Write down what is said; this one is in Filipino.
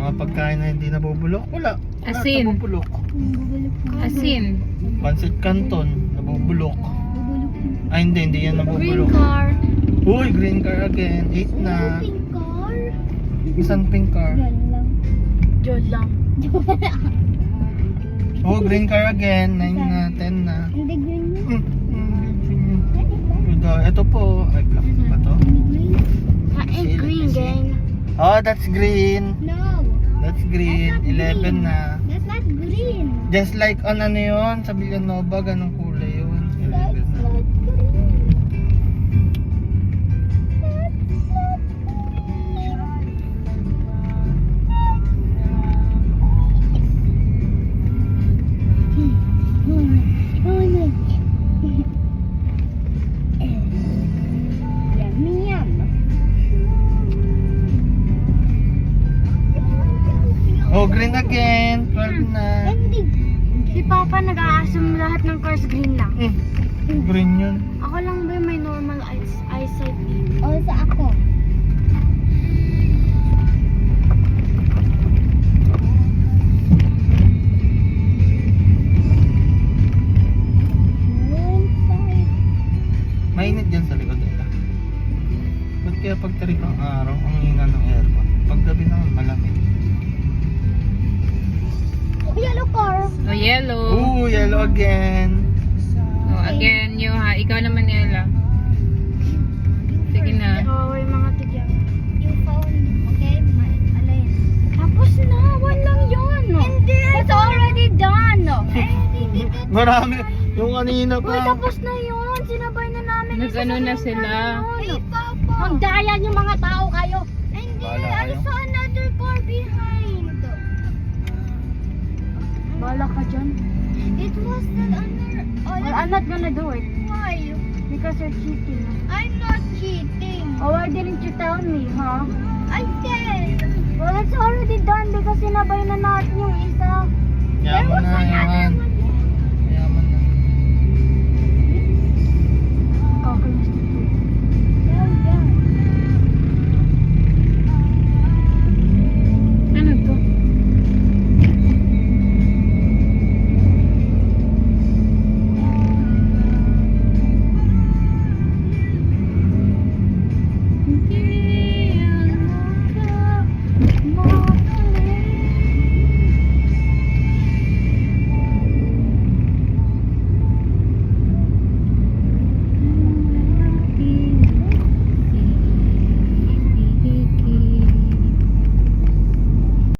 Mga pagkain na hindi nabubulok, wala. Wala Asin. nabubulok. Asin. Pancit Canton, nabubulok. Ay hindi yan nabubulok. Green car. Uy, green car again. 8 na. Pink car? Isang pink car. Yan lang. Diyan lang. Oh, green car again. 9 na, 10 na. Hindi green yun. Ito po. Ay, black ba to? Green, gang. Oh, that's green. No. That's green. That's not 11 na. That's not green. Just like on ano yun, sa Villanova, ganong kulay yun. That's 11 na. not green. Yummy yum. Oh, green again. 12 na. Hindi. Si Papa nag-aasum lahat ng cars green lang. Green yun. Ako lang ba may normal eyesight din? O sa ako. Mainit dyan sa likod nila. Ba't kaya pag tarik ang araw, ang hina ng aircon? Pag gabi naman malamig. Yellow car. Oh, yellow. Ooh, yellow again. Oh, again, you ha. Ikaw naman, Ella. Sige na. Oo, yung mga tigyan. You found, okay? Alin? Tapos na, one lang yun. Hindi. It's already done. Marami. Yung kanina Uy, pa. tapos na yun. Sinabay na namin. Nag-ano na sila? Ay, Papa. Ang dayan yung mga tao kayo. Hindi. Bahala I kayo. saw another car behind. Bala ka dyan. It was the Well, I'm not gonna do it. Why? Because you're cheating. I'm not cheating. Oh, why didn't you tell me, huh? I did. Well, it's already done because sinabay na natin yung isa. Kaya mo na yan.